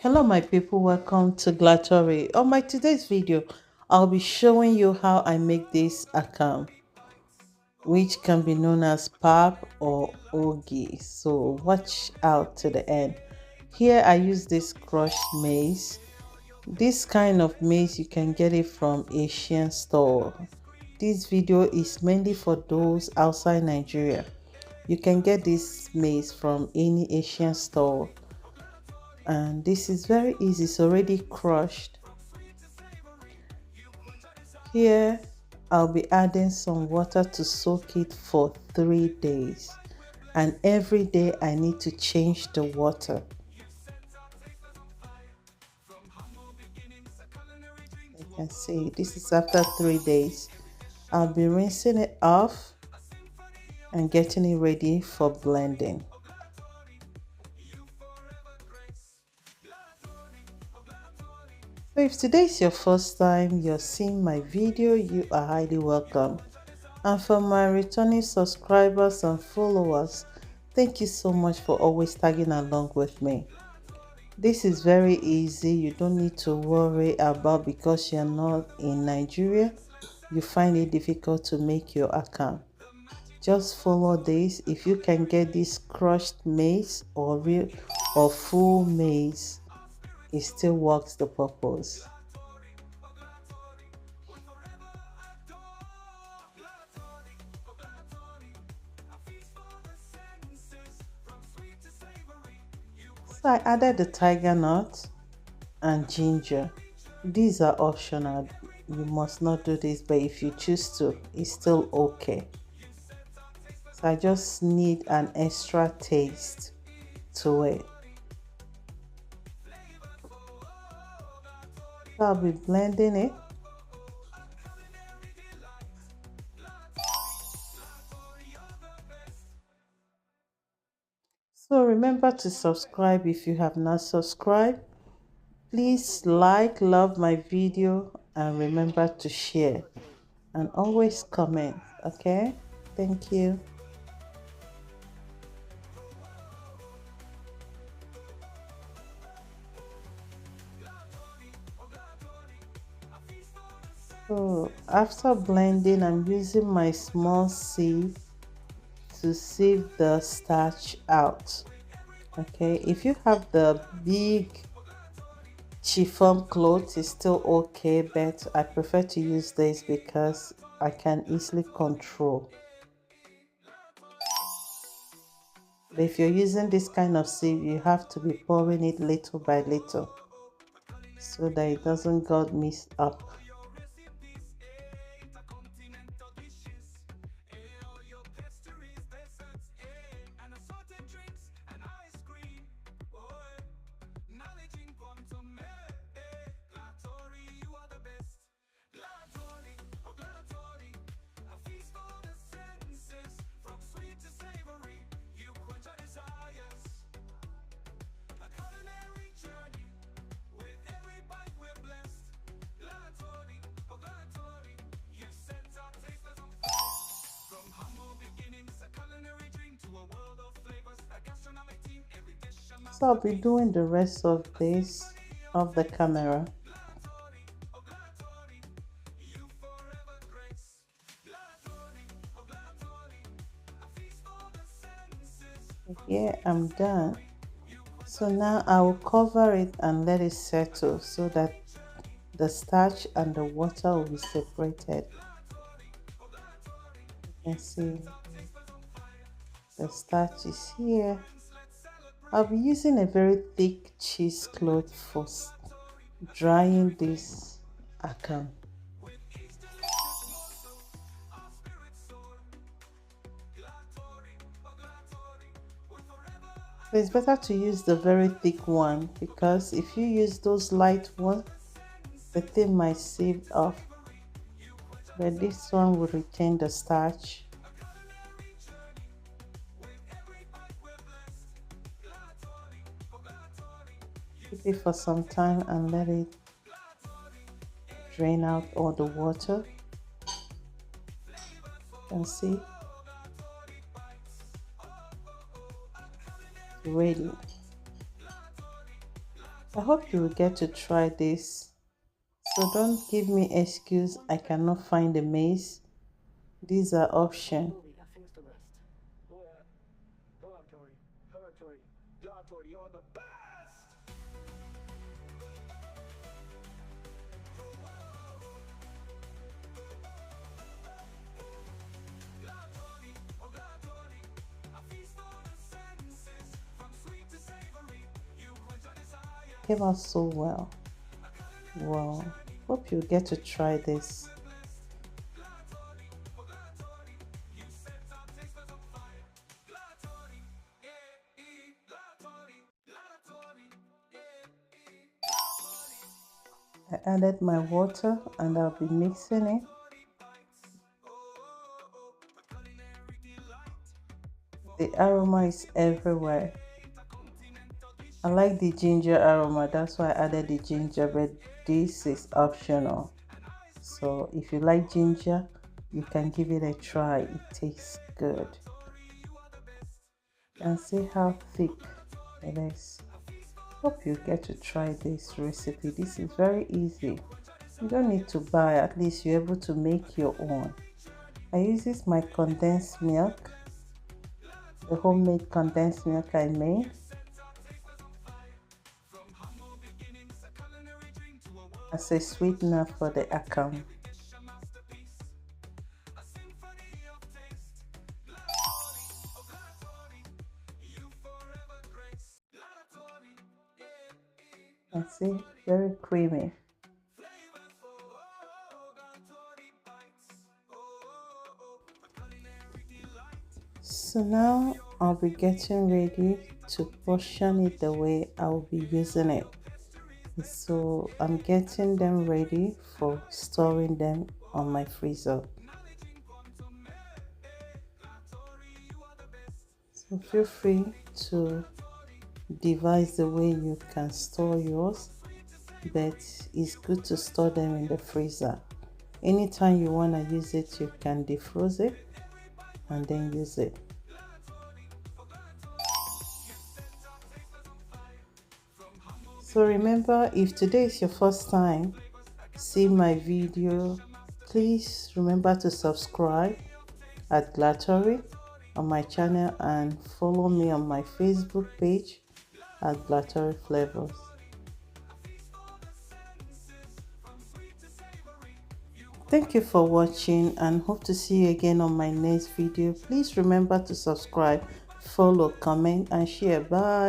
Hello my people, welcome to GLAATORY. On my today's video, I'll be showing you how I make this Akamu, which can be known as pap or ogi. So watch out to the end. Here I use this crushed maize. This kind of maize you can get it from Asian store. This video is mainly for those outside Nigeria. You can get this maize from any Asian store, and this is very easy. It's already crushed. Here I'll be adding some water to soak it for 3 days, and every day I need to change the water. You can see this is after 3 days. I'll be rinsing it off and getting it ready for blending. So if today is your first time you're seeing my video, you are highly welcome. And for my returning subscribers and followers, thank you so much for always tagging along with me. This is very easy. You don't need to worry about because you're not in Nigeria, you find it difficult to make your account. Just follow this. If you can get this crushed maize or real or full maize, it still works the purpose. So I added the Tigernut and ginger. These are optional. You must not do this, but if you choose to, it's still okay. So I just need an extra taste to it. So I'll be blending it. So remember to subscribe if you have not subscribed. Please like, love my video, and remember to share and always comment. Okay, thank you. So after blending, I'm using my small sieve to sieve the starch out. Okay, if you have the big chiffon cloth, it's still okay, but I prefer to use this because I can easily control. But if you're using this kind of sieve, you have to be pouring it little by little so that it doesn't get mixed up. So I'll be doing the rest of this off the camera. Yeah, I'm done. So now I will cover it and let it settle so that the starch and the water will be separated. You can see the starch is here. I'll be using a very thick cheesecloth for drying this Akamu. So it's better to use the very thick one because if you use those light ones, the thing might seep off. But this one will retain the starch. Keep it for some time and let it drain out all the water. You can see ready. I hope you will get to try this. So don't give me excuse I cannot find the maize. These are options. Came out so well. Wow. Hope you get to try this. I added my water and I'll be mixing it. The aroma is everywhere. I like the ginger aroma, that's why I added the ginger, but this is optional. So if you like ginger, you can give it a try. It tastes good. And see how thick it is. Hope you get to try this recipe. This is very easy. You don't need to buy, at least you're able to make your own. I use this my condensed milk, the homemade condensed milk I made. As a sweetener for the Akamu. And see, very creamy. So now I'll be getting ready to portion it the way I'll be using it. So I'm getting them ready for storing them on my freezer. So feel free to devise the way you can store yours, but it's good to store them in the freezer. Anytime you want to use it, you can defrost it and then use it. So remember, if today is your first time seeing my video, please remember to subscribe at GLAATORY on my channel and follow me on my Facebook page at GLAATORY Flavors. Thank you for watching and hope to see you again on my next video. Please remember to subscribe, follow, comment and share. Bye.